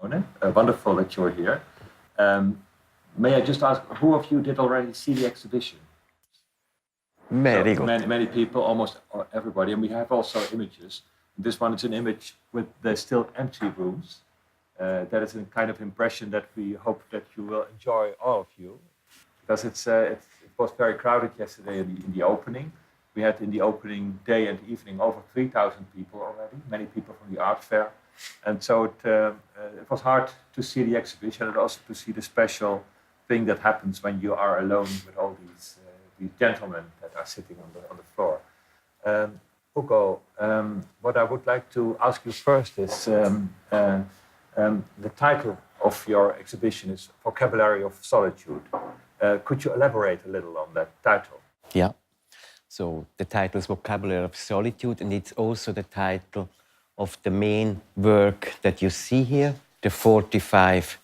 Wonderful that you're here. May I just ask, who of you did already see the exhibition? Very good. Many people, almost everybody, and we have also images. This one is an image with the still empty rooms. That is a kind of impression that we hope that you will enjoy, all of you, because it was very crowded yesterday in the opening. We had in the opening day and evening over 3,000 people already, many people from the art fair. And so it was hard to see the exhibition and also to see the special thing that happens when you are alone with all these gentlemen that are sitting on the floor. Ugo, what I would like to ask you first is the title of your exhibition is Vocabulary of Solitude. Could you elaborate a little on that title? Yeah. So the title is Vocabulary of Solitude, and it's also the title of the main work that you see here, the 45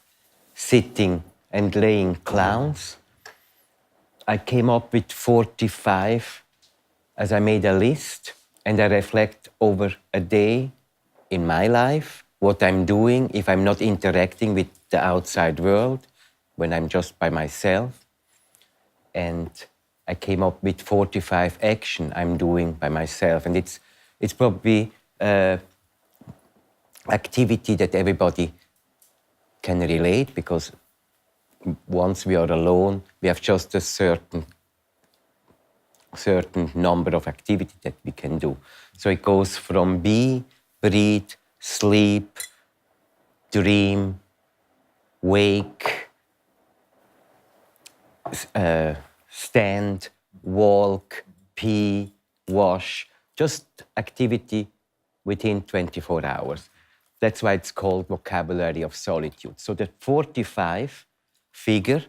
sitting and laying clowns. I came up with 45 as I made a list, and I reflect over a day in my life, what I'm doing if I'm not interacting with the outside world, when I'm just by myself. And I came up with 45 action I'm doing by myself. And it's probably activity that everybody can relate, because once we are alone, we have just a certain number of activity that we can do. So it goes from be, breathe, sleep, dream, wake, stand, walk, pee, wash, just activity within 24 hours. That's why it's called Vocabulary of Solitude. So the 45 figure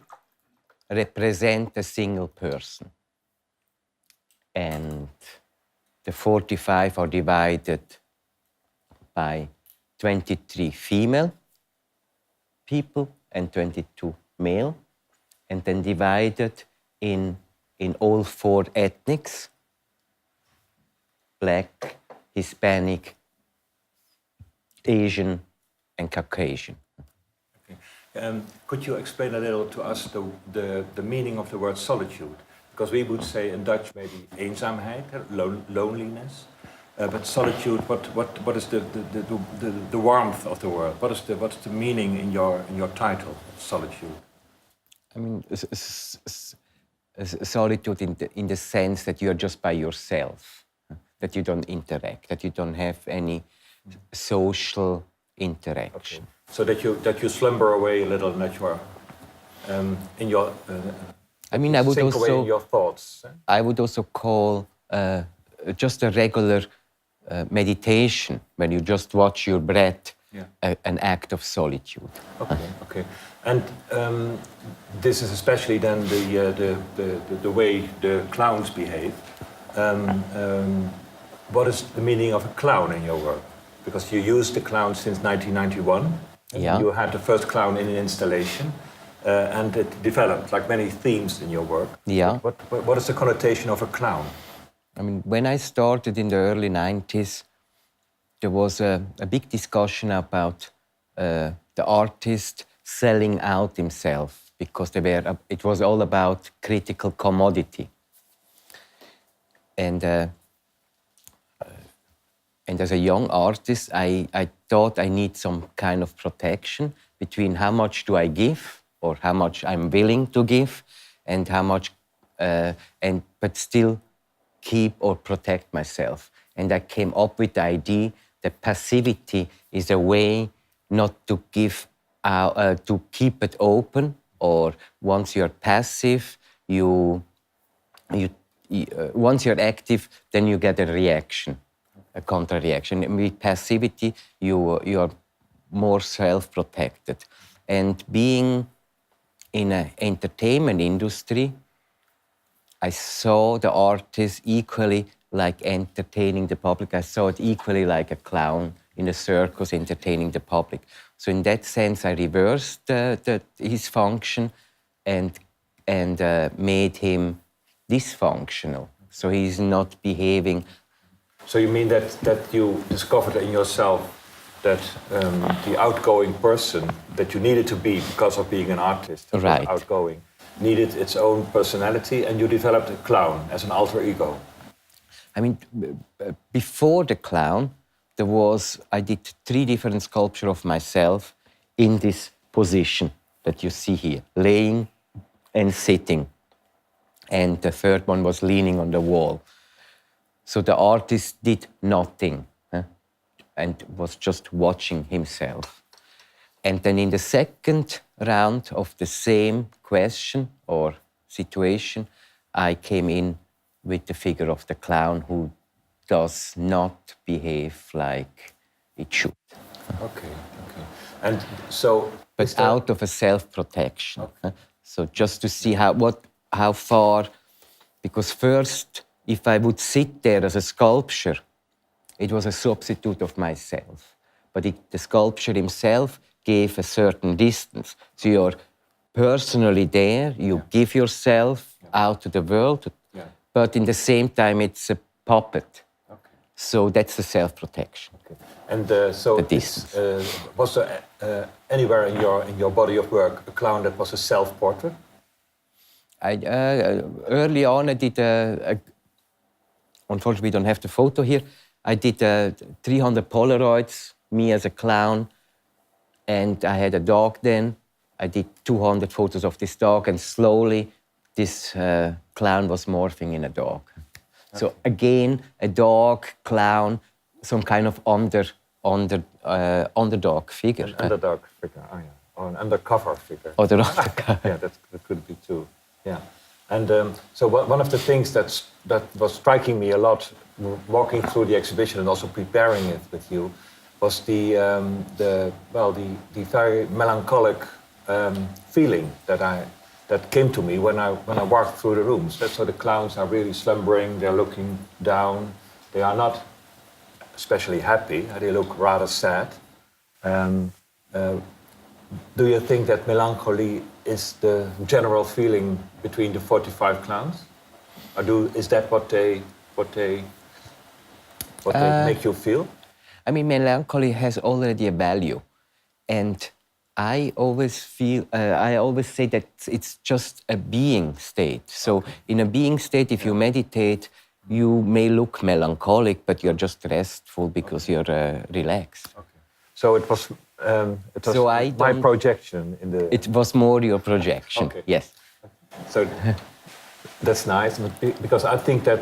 represent a single person. And the 45 are divided by 23 female people and 22 male, and then divided in all 4 ethnics: Black, Hispanic, Asian, and Caucasian. Okay. Could you explain a little to us the meaning of the word solitude? Because we would say in Dutch maybe eenzaamheid, loneliness. But solitude, what is the warmth of the word? What's the meaning in your title, solitude? I mean, solitude in the sense that you are just by yourself, that you don't interact, that you don't have any social interaction. Okay. So that you slumber away a little, and that you are in your. I mean, I would sink also. away in your thoughts. I would also call just a regular meditation, when you just watch your breath, an act of solitude. Okay. And this is especially then the way the clowns behave. What is the meaning of a clown in your work? Because you used the clown since 1991. Yeah. You had the first clown in an installation, and it developed like many themes in your work. Yeah. What is the connotation of a clown? I mean, when I started in the early 90s, there was a big discussion about the artist selling out himself, because it was all about critical commodity. And as a young artist, I thought I need some kind of protection between how much do I give, or how much I'm willing to give, and how much, but still keep or protect myself. And I came up with the idea that passivity is a way not to give out, to keep it open, or once you're passive, once you're active, then you get a reaction, a counter-reaction. And with passivity, you're more self-protected. And being in an entertainment industry, I saw the artist equally like entertaining the public. I saw it equally like a clown in a circus entertaining the public. So in that sense, I reversed his function and made him dysfunctional. So he's not behaving. So you mean that you discovered in yourself that the outgoing person that you needed to be because of being an artist, who was Right. outgoing, needed its own personality, and you developed a clown as an alter ego. I mean, before the clown, I did 3 different sculptures of myself in this position that you see here, laying and sitting. And the third one was leaning on the wall. So the artist did nothing and was just watching himself. And then in the second round of the same question or situation, I came in with the figure of the clown who does not behave like it should. Okay. And so, But out of a self-protection. So just to see how far, because first, if I would sit there as a sculpture, it was a substitute of myself. But the sculpture himself gave a certain distance. So you're personally there, you give yourself out to the world, but in the same time it's a puppet. Okay. So that's the self-protection. Okay. And so was there anywhere in your body of work a clown that was a self-portrait? Early on I did unfortunately we don't have the photo here, I did 300 Polaroids, me as a clown, and I had a dog then. I did 200 photos of this dog, and slowly this clown was morphing in a dog. Okay. So again, a dog, clown, some kind of underdog figure. An underdog figure, or an undercover figure. Yeah, that could be too. Yeah, and so one of the things that was striking me a lot, walking through the exhibition and also preparing it with you, was the very melancholic feeling that came to me when I walked through the rooms. So the clowns are really slumbering. They're looking down. They are not especially happy. They look rather sad. Do you think that melancholy is the general feeling between the 45 clowns? Or is that what they make you feel? I mean, melancholy has already a value, and I always say that it's just a being state. So in a being state, if you meditate, you may look melancholic, but you're just restful because you're relaxed. Okay. So it was my projection in the... It was more your projection, okay. Yes. So that's nice, because I think that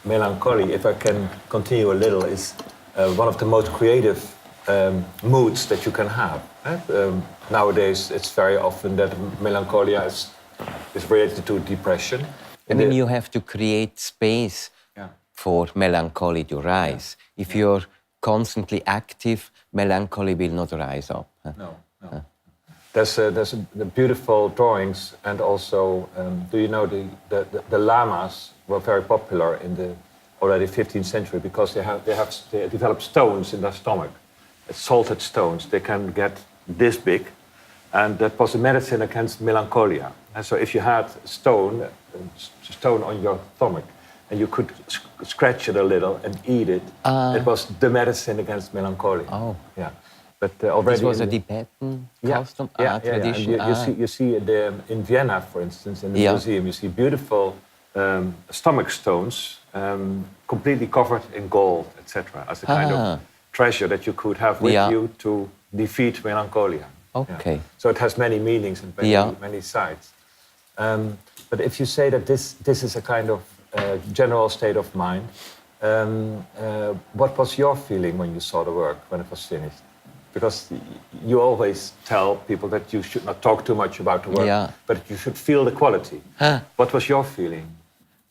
melancholy, if I can continue a little, is one of the most creative moods that you can have. Nowadays, it's very often that melancholia is related to depression. I mean, you have to create space for melancholy to rise. If you're constantly active, melancholy will not rise up. No. There's the beautiful drawings, and also, do you know the llamas were very popular in the already 15th century because they developed stones in their stomach. It's salted stones. They can get this big, and that was a medicine against melancholia. And so if you had a stone on your stomach, and you could scratch it a little and eat it, it was the medicine against melancholia. Oh, yeah. But already this was a Tibetan custom tradition. And you see in Vienna, for instance, in the museum, you see beautiful stomach stones, completely covered in gold, etc., as a kind of treasure that you could have with you to defeat melancholia. Okay. Yeah. So it has many meanings and many sides. But if you say that this is a kind of general state of mind, what was your feeling when you saw the work, when it was finished? Because you always tell people that you should not talk too much about the work, but you should feel the quality. What was your feeling?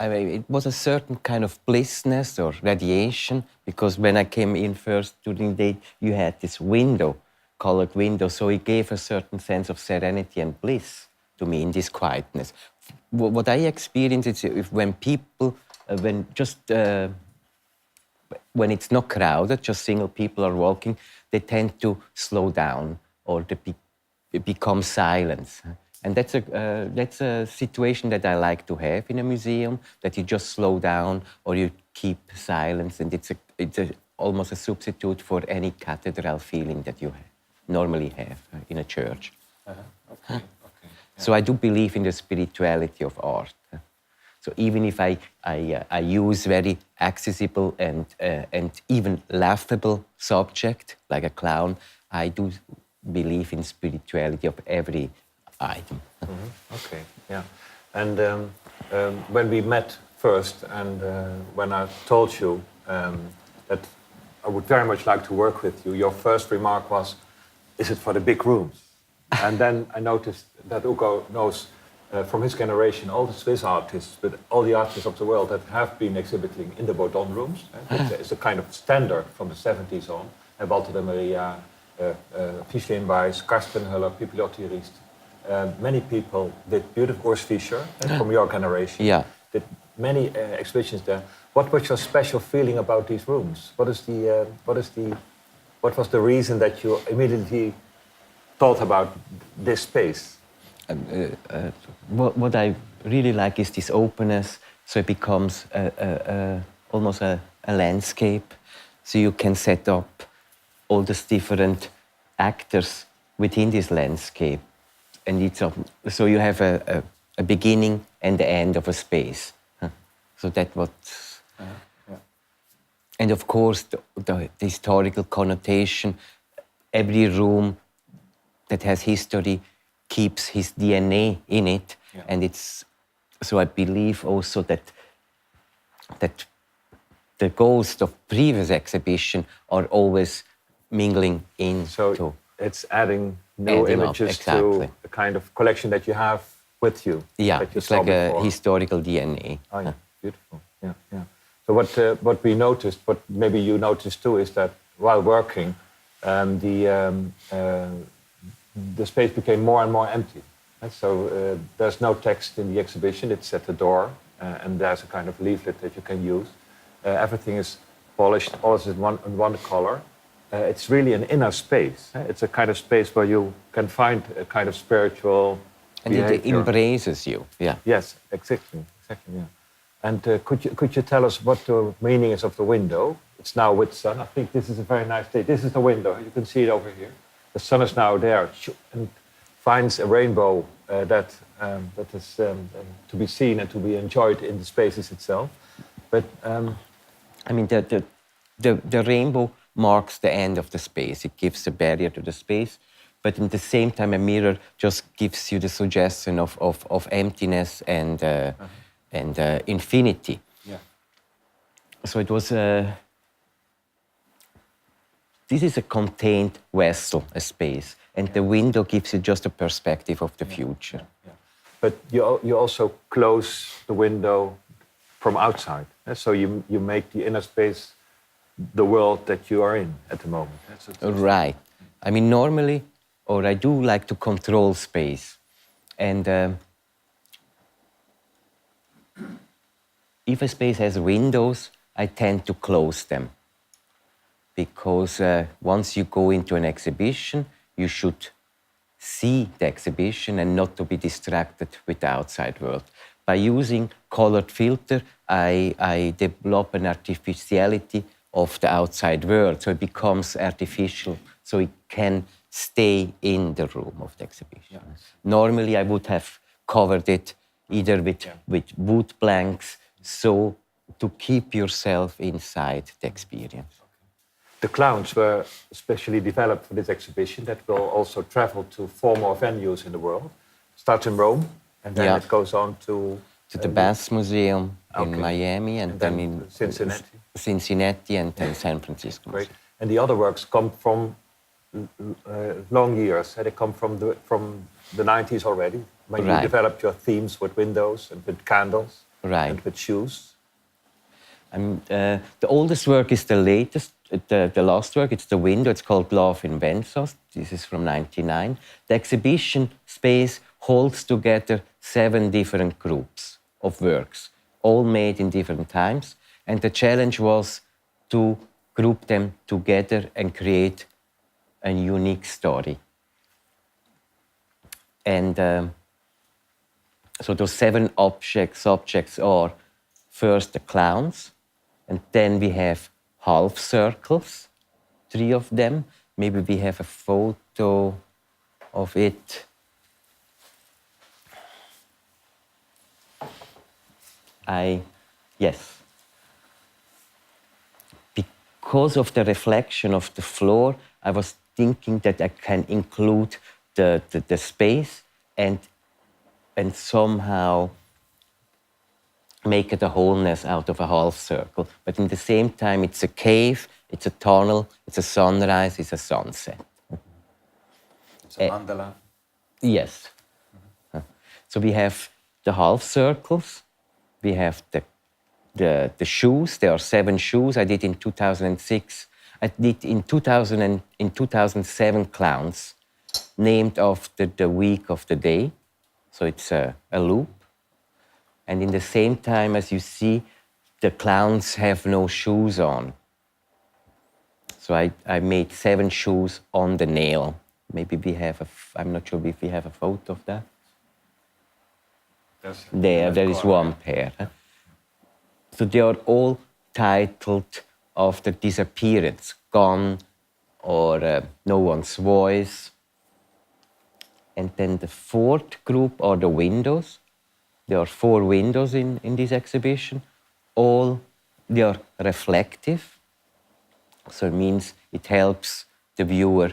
I mean, it was a certain kind of blissness or radiation, because when I came in first during the day, you had this window, colored window, so it gave a certain sense of serenity and bliss to me in this quietness. What I experience is if when people, when it's not crowded, just single people are walking, they tend to slow down or they become silent. And that's a situation that I like to have in a museum, that you just slow down or you keep silence. And it's almost a substitute for any cathedral feeling that you normally have in a church. Okay. So I do believe in the spirituality of art. So even if I use very accessible and even laughable subject, like a clown, I do believe in spirituality of every item. Okay, yeah. And when we met first, and when I told you that I would very much like to work with you, your first remark was, is it for the big rooms? And then I noticed that Ugo knows from his generation all the Swiss artists, but all the artists of the world that have been exhibiting in the Bodon rooms. It's a kind of standard from the 70s on. Walter de Maria, Fischlein Weiss, Karsten Höller, Pipilotti Riest. Many people did beautiful, Urs Fischer from your generation. Yeah. Did many exhibitions there. What was your special feeling about these rooms? What was the reason that you immediately thought about this space? What I really like is this openness, so it becomes almost a landscape. So you can set up all these different actors within this landscape, and so you have a beginning and the end of a space. So that what, and of course the historical connotation. Every room that has history keeps his DNA in it, and it's so I believe also that the ghosts of previous exhibition are always mingling in. So it's adding new images to the kind of collection that you have with you. Yeah, that you it's saw like before. a historical DNA. Oh, yeah, beautiful. Yeah. So what we noticed, what maybe you noticed too, is that while working, the space became more and more empty. And so there's no text in the exhibition, it's at the door, and there's a kind of leaflet that you can use. Everything is polished, all is in one color. It's really an inner space. It's a kind of space where you can find a kind of spiritual and behavior. It embraces you, yeah. Yes, exactly, yeah. And could you tell us what the meaning is of the window? It's now with sun. I think this is a very nice day. This is the window. You can see it over here. The sun is now there and finds a rainbow that is to be seen and to be enjoyed in the spaces itself. But I mean, the rainbow marks the end of the space. It gives a barrier to the space, but at the same time, a mirror just gives you the suggestion of emptiness and infinity. Yeah. So it was this is a contained vessel, a space, and the window gives you just a perspective of the future. Yeah. But you also close the window from outside, so you make the inner space the world that you are in at the moment. Right. I mean, normally, or I do like to control space, and if a space has windows, I tend to close them. Because once you go into an exhibition, you should see the exhibition and not to be distracted with the outside world. By using colored filter, I develop an artificiality of the outside world, so it becomes artificial, so it can stay in the room of the exhibition. Yes. Normally, I would have covered it either with wood blanks, so to keep yourself inside the experience. The clowns were specially developed for this exhibition that will also travel to 4 more venues in the world. Starts in Rome, and then it goes on to the Bass Museum in Miami, and then in Cincinnati, and then San Francisco. Great. And the other works come from long years. They come from the 90s already, when you developed your themes with windows and with candles and with shoes. The oldest work is the latest, the last work. It's the window. It's called Love Invents Us. This is from 1999. The exhibition space holds together 7 different groups of works, all made in different times. And the challenge was to group them together and create a unique story. And so those 7 subjects are first the clowns, and then we have half circles, 3 of them. Maybe we have a photo of it. Yes. Because of the reflection of the floor, I was thinking that I can include the space and somehow make it a wholeness out of a half circle. But in the same time, it's a cave, it's a tunnel, it's a sunrise, it's a sunset. It's a mandala. Yes. So we have the half circles, we have the shoes. There are 7 shoes. I did in 2006. I did in 2007 clowns, named after the week of the day. So it's a loop. And in the same time, as you see, the clowns have no shoes on. So I made 7 shoes on the nail. Maybe we have I'm not sure if we have a photo of that. There is one pair. Huh? So they are all titled after disappearance, gone, or no one's voice. And then the 4th group are the windows. There are 4 windows in this exhibition. They are reflective. So it means it helps the viewer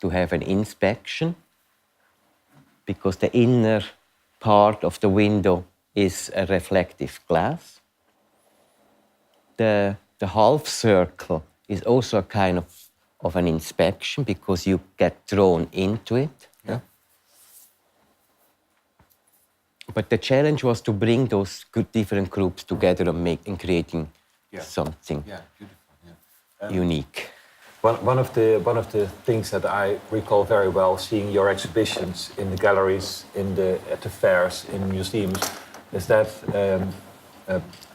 to have an inspection, because the inner part of the window is a reflective glass. The half circle is also a kind of an inspection, because you get drawn into it. Yeah. But the challenge was to bring those different groups together and creating something unique. One of the things that I recall very well, seeing your exhibitions in the galleries, at the fairs, in museums, is that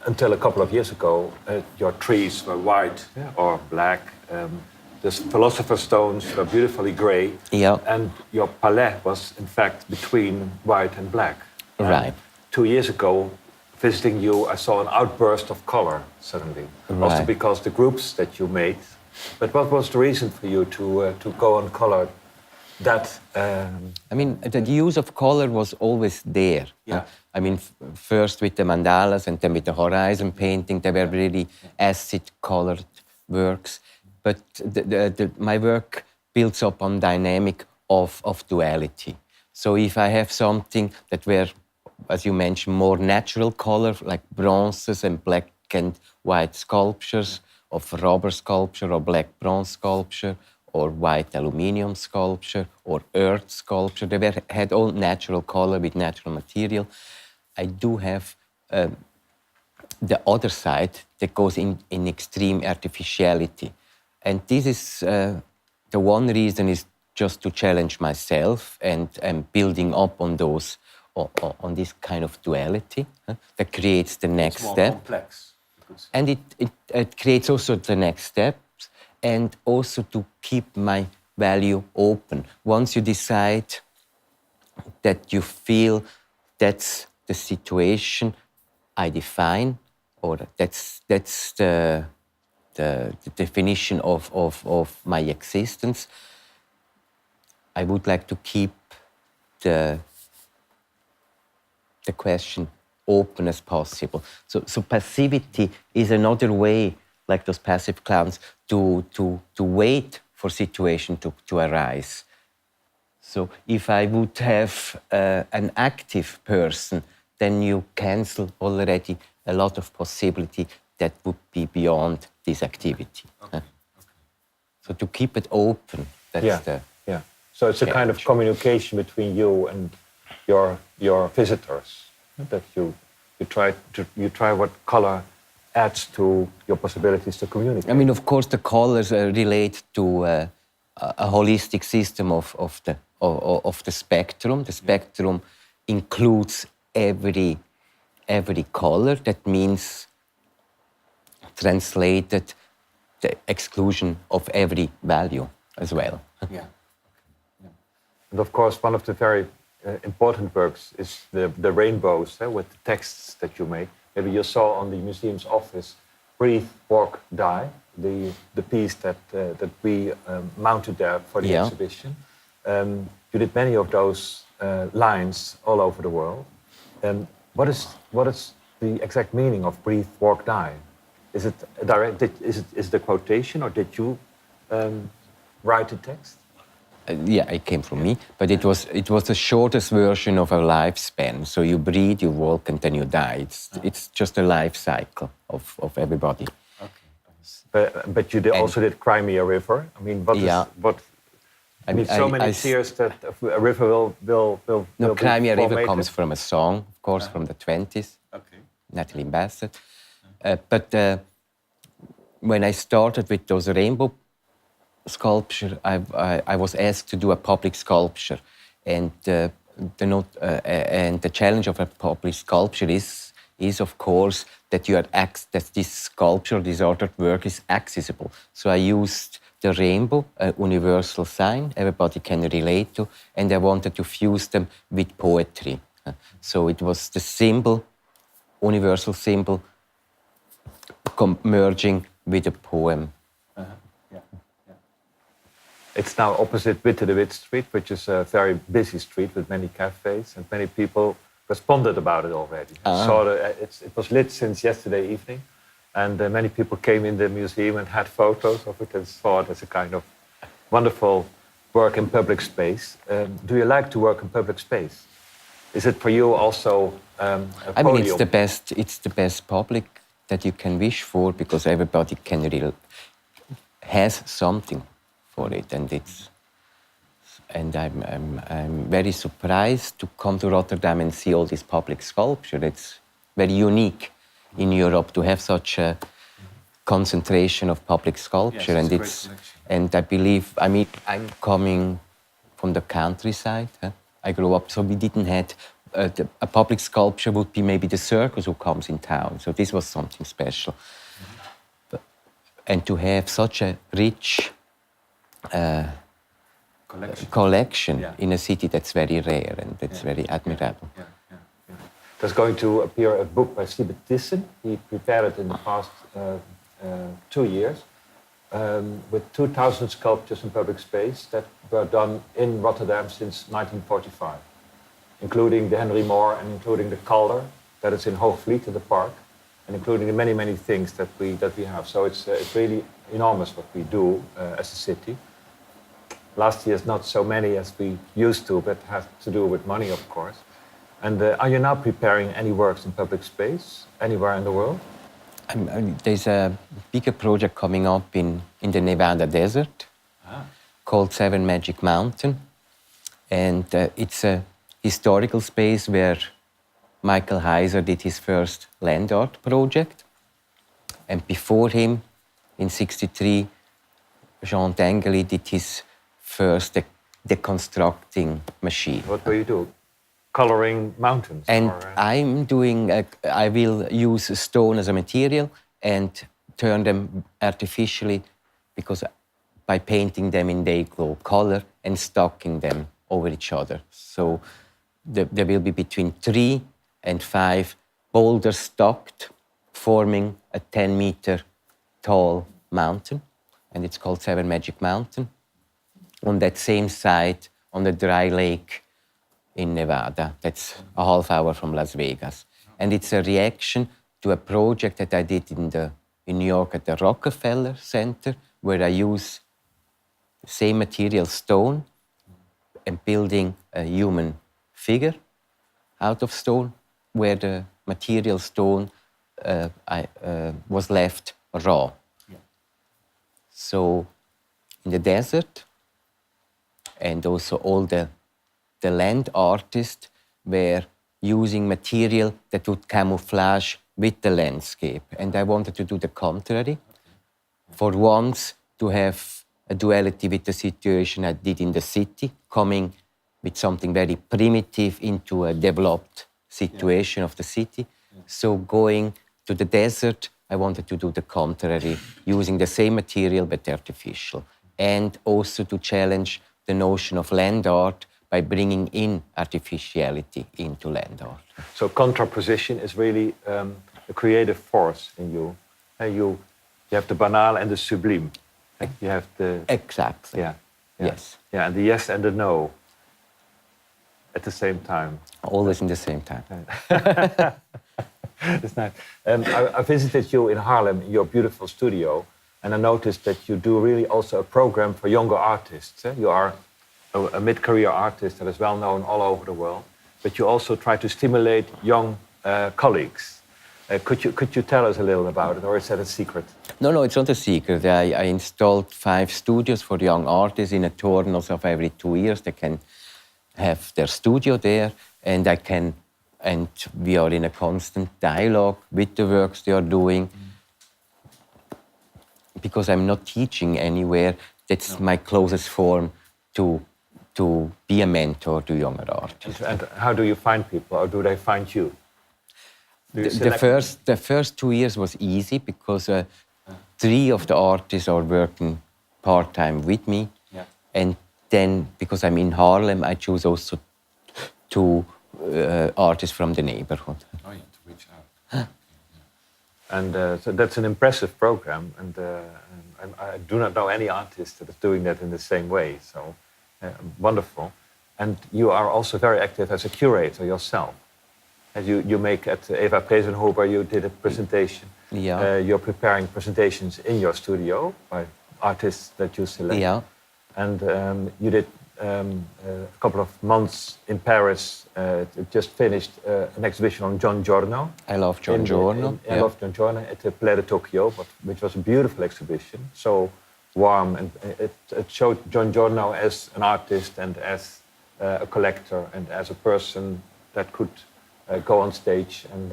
until a couple of years ago, your trees were white or black. The philosopher's stones were beautifully grey. Yeah. And your palette was, in fact, between white and black. Right. 2 years ago, visiting you, I saw an outburst of color suddenly. Right. Also because the groups that you made. But what was the reason for you to go and color that? I mean, the use of color was always there. Yeah. I mean, first with the mandalas and then with the horizon painting, they were really acid-colored works. But my work builds up on dynamic of duality. So if I have something that were, as you mentioned, more natural color, like bronzes and black and white sculptures, of rubber sculpture or black bronze sculpture, or white aluminium sculpture, or earth sculpture. They had all natural color with natural material. I do have the other side that goes in extreme artificiality. And this is the one reason is just to challenge myself and building up on those, on this kind of duality that creates the next step. Complex. And it creates also the next steps, and also to keep my value open. Once you decide that you feel that's the situation I define, or that's the definition of my existence, I would like to keep the question open as possible. So passivity is another way, like those passive clowns, to wait for situation to arise. So if I would have an active person, then you cancel already a lot of possibility that would be beyond this activity. Okay. So to keep it open, that's yeah. So it's a kind of communication between you and your visitors. That you try what color adds to your possibilities to communicate. I mean, of course, the colors relate to a holistic system of the spectrum. The spectrum includes every color. That means, translated, the exclusion of every value as well. Yeah. And of course, one of the very important works is the rainbows with the texts that you made. Maybe you saw on the museum's office Breathe, Walk, Die, the piece that we mounted there for the exhibition. You did many of those lines all over the world. What is the exact meaning of Breathe, Walk, Die? Is it direct? Is it a quotation, or did you write the text? Yeah, it came from me, but it was the shortest version of a lifespan. So you breathe, you walk, and then you die. It's just a life cycle of everybody. Okay. But you also did Crimea River. I mean, I mean, so many tears that a river will No, Crimea River formated. comes from a song, of course, from the 20s. Okay. Natalie Bassett. But when I started with those rainbow sculpture, I was asked to do a public sculpture, and the challenge of a public sculpture is of course that that this sculpture, this artwork is accessible. So I used the rainbow, a universal sign everybody can relate to, and I wanted to fuse them with poetry. So it was the symbol, universal symbol, merging with a poem. It's now opposite Witte de Wit Street, which is a very busy street with many cafes, and many people responded about it already. It was lit since yesterday evening, and many people came in the museum and had photos of it and saw it as a kind of wonderful work in public space. Do you like to work in public space? Is it for you also a podium? I mean, it's the best public that you can wish for, because everybody has something for it, and I'm very surprised to come to Rotterdam and see all this public sculpture. It's very unique in Europe to have such a concentration of public sculpture, yes, and I believe, I mean, I'm coming from the countryside. I grew up, so we didn't have a public sculpture would be maybe the circus who comes in town. So this was something special, and to have such a rich collection in a city, that's very rare, and that's very admirable. There's going to appear a book by Siebert Thyssen. He prepared it in the past 2 years with 2,000 sculptures in public space that were done in Rotterdam since 1945, including the Henry Moore and including the Calder that is in Hoogvliet in the park, and including the many, many things that we have. So it's really enormous what we do as a city. Last year, not so many as we used to, but has to do with money, of course. And are you now preparing any works in public space anywhere in the world? There's a bigger project coming up in the Nevada desert called Seven Magic Mountain. And it's a historical space where Michael Heiser did his first land art project. And before him, in '63, Jean Tinguely did his first deconstructing machine. What will you do? Coloring mountains? And I'm doing, I will use stone as a material and turn them artificially, because by painting them in day-glow color and stocking them over each other. So there will be between 3 and 5 boulders stocked, forming a 10-meter tall mountain, and it's called Seven Magic Mountain. On that same site, on the dry lake in Nevada. That's a half hour from Las Vegas. And it's a reaction to a project that I did in New York at the Rockefeller Center, where I use the same material, stone, and building a human figure out of stone, where the material stone was left raw. Yeah. So in the desert, and also all the land artists were using material that would camouflage with the landscape. And I wanted to do the contrary. For once, to have a duality with the situation I did in the city, coming with something very primitive into a developed situation of the city. So going to the desert, I wanted to do the contrary, using the same material but artificial. And also to challenge the notion of land art by bringing in artificiality into land art. So contraposition is really a creative force in you. You have the banal and the sublime. You have the... Exactly. Yeah. Yes. Yeah, and the yes and the no at the same time. Always in the same time. That's nice. I visited you in Haarlem, in your beautiful studio, and I noticed that you do really also a program for younger artists. You are a mid-career artist that is well known all over the world, but you also try to stimulate young colleagues. Could you tell us a little about it, or is that a secret? No, it's not a secret. I installed 5 studios for young artists in a turnus of every 2 years. They can have their studio there, and we are in a constant dialogue with the works they are doing. Because I'm not teaching anywhere, that's my closest form to be a mentor to younger artists. And how do you find people, or do they find you? The first 2 years was easy because 3 of the artists are working part-time with me. Yeah. And then, because I'm in Haarlem, I choose also 2 artists from the neighborhood. Oh, yeah, to reach out. And so that's an impressive program, and I do not know any artist that is doing that in the same way. So wonderful. And you are also very active as a curator yourself. As you make at Eva Prezenhuber, you did a presentation. Yeah. You're preparing presentations in your studio by artists that you select. Yeah. And you did a couple of months in Paris. Just finished an exhibition on John Giorno. I love John Giorno. I love John Giorno at the Palais de Tokyo, which was a beautiful exhibition. So warm, and it showed John Giorno as an artist and as a collector and as a person that could go on stage and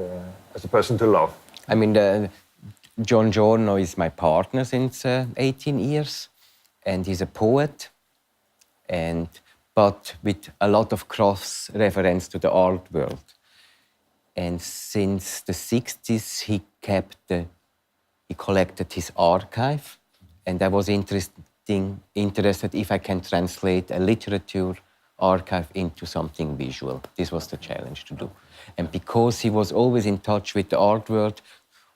as a person to love. I mean, John Giorno is my partner since 18 years, and he's a poet, but with a lot of cross-reference to the art world. And since the 60s, he collected his archive, and I was interested if I can translate a literature archive into something visual. This was the challenge to do. And because he was always in touch with the art world,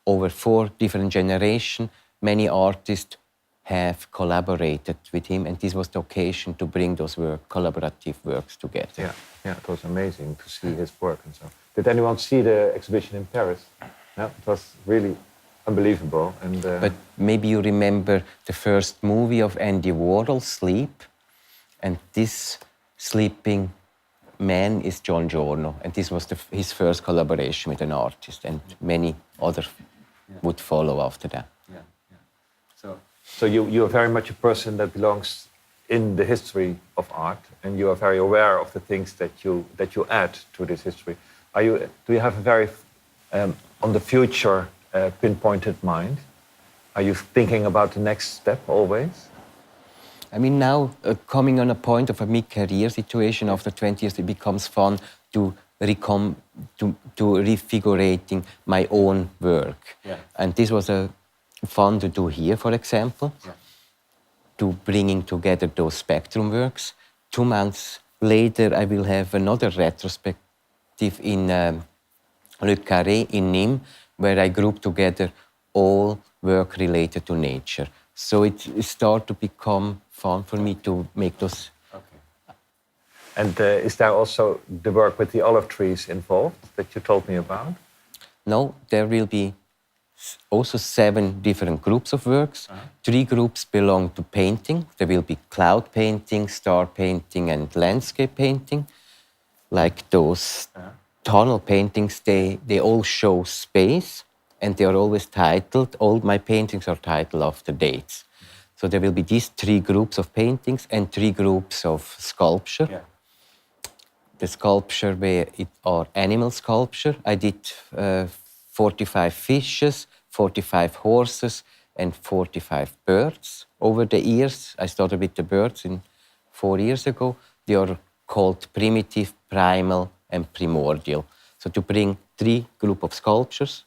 over 4 different generations, many artists have collaborated with him, and this was the occasion to bring those collaborative works together. Yeah, it was amazing to see his work and so. Did anyone see the exhibition in Paris? No, it was really unbelievable. And but maybe you remember the first movie of Andy Warhol, Sleep, and this sleeping man is John Giorno, and this was his first collaboration with an artist, and many others would follow after that. So you are very much a person that belongs in the history of art, and you are very aware of the things that you add to this history. Do you have a very on the future pinpointed mind? Are you thinking about the next step always? I mean, now coming on a point of a mid-career situation after 20 years, it becomes fun to refigurating my own work. Yeah. And this was fun to do here, for example, to bringing together those spectrum works. 2 months later, I will have another retrospective in Le Carré in Nîmes, where I group together all work related to nature. So it started to become fun for me to make those. Okay. And is there also the work with the olive trees involved that you told me about? No, there will be also 7 different groups of works. 3 groups belong to painting. There will be cloud painting, star painting, and landscape painting. Like those tunnel paintings, they all show space, and they are always titled. All my paintings are titled after dates. So there will be these 3 groups of paintings and 3 groups of sculpture. Yeah. The sculpture are animal sculpture. I did 45 fishes, 45 horses, and 45 birds. Over the years, I started with the birds 4 years ago. They are called primitive, primal, and primordial. So to bring 3 groups of sculptures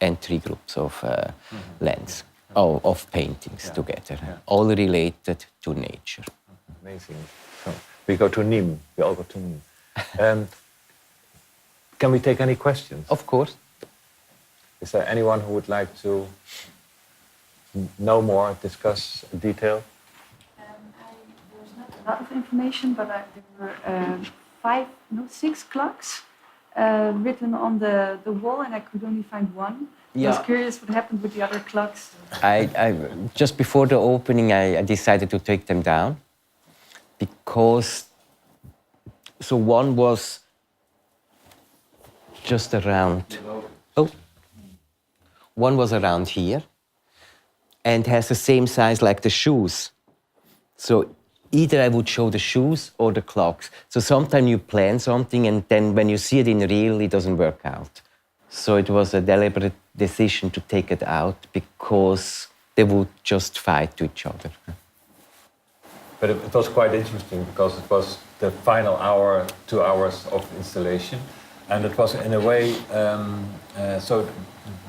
and 3 groups of of paintings together, all related to nature. Amazing. So we go to Nîmes. We all go to Nîmes. Can we take any questions? Of course. Is there anyone who would like to know more, discuss in detail? There's not a lot of information, but there were 6 clocks written on the wall, and I could only find one. I was curious what happened with the other clocks. I just before the opening, I decided to take them down because one was just around. One was around here and has the same size like the shoes. So either I would show the shoes or the clocks. So sometimes you plan something and then when you see it in real, it doesn't work out. So it was a deliberate decision to take it out because they would just fight to each other. But it was quite interesting because it was the final hour, 2 hours of installation. And it was in a way, so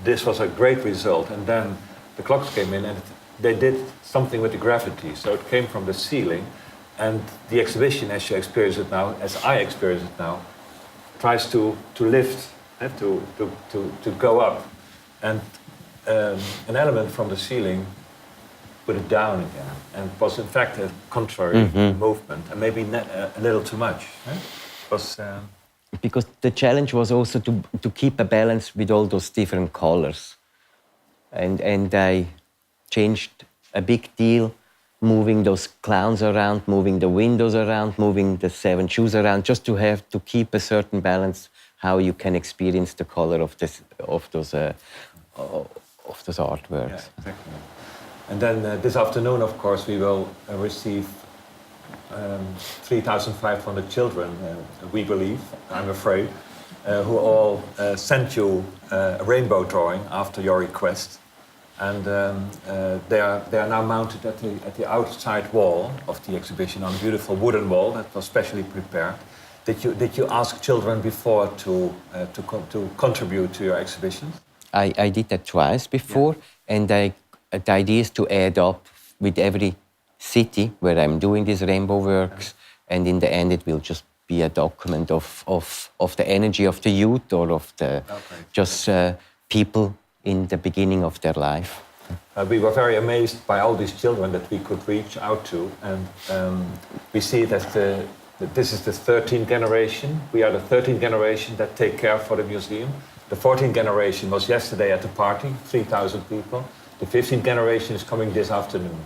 this was a great result. And then the clocks came in and they did something with the gravity. So it came from the ceiling. And the exhibition, as you experience it now, as I experience it now, tries to lift, to go up. And an element from the ceiling put it down again. And it was in fact a contrary movement, and maybe a little too much. It was... Because the challenge was also to keep a balance with all those different colors. And I changed a big deal, moving those clowns around, moving the windows around, moving the 7 shoes around, just to keep a certain balance, how you can experience the color of those artworks. Yeah, exactly. And then this afternoon, of course, we will receive 3,500 children, we believe, I'm afraid, who all sent you a rainbow drawing after your request. And they are now mounted at the outside wall of the exhibition, on a beautiful wooden wall that was specially prepared. Did you ask children before to contribute to your exhibition? I did that twice before, and the idea is to add up with every city where I'm doing these rainbow works, and in the end it will just be a document of the energy of the youth or of the people in the beginning of their life. We were very amazed by all these children that we could reach out to, and we see that this is the 13th generation. We are the 13th generation that take care for the museum. The 14th generation was yesterday at the party, 3,000 people. The 15th generation is coming this afternoon.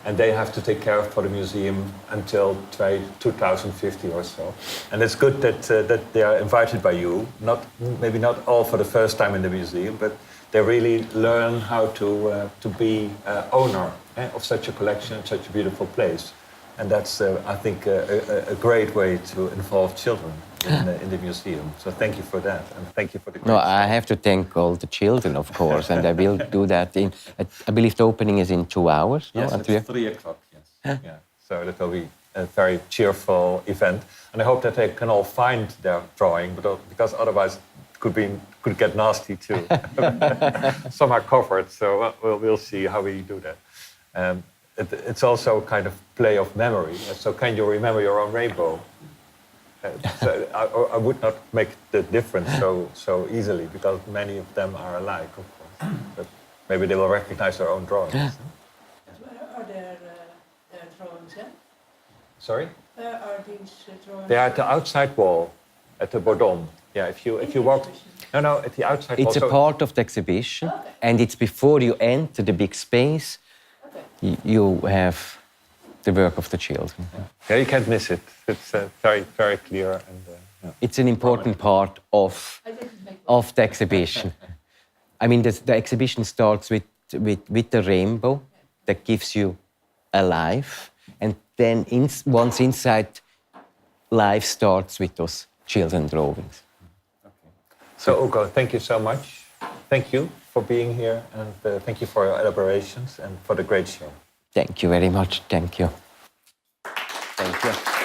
And they have to take care for the museum until 2050 or so. And it's good that they are invited by you. Maybe not all for the first time in the museum, but they really learn how to be owner of such a collection, such a beautiful place. And that's, I think, a great way to involve children in the museum. So thank you for that, and thank you for the... No, I have to thank all the children, of course, and I will do that I believe the opening is in 2 hours. Yes, no? it's 3 o'clock, yes. Yeah. So that will be a very cheerful event. And I hope that they can all find their drawing, because otherwise it could get nasty too. Some are covered, so we'll see how we do that. It's also a kind of play of memory. So can you remember your own rainbow? So I would not make the difference so easily, because many of them are alike, of course. But maybe they will recognize their own drawings. Where are their drawings? Sorry? Where are these drawings? They are at the outside wall, at the Bordon. Yeah, if you walk... No, at the outside wall. It's a part of the exhibition, and it's before you enter the big space. You have the work of the children. Yeah, you can't miss it. It's very, very clear. And it's an important part of the exhibition. I mean, the exhibition starts with the rainbow that gives you a life, and then once inside, life starts with those children drawings. Okay. So Ugo, thank you so much. Thank you for being here, and thank you for your elaborations and for the great show. Thank you very much. Thank you. Thank you.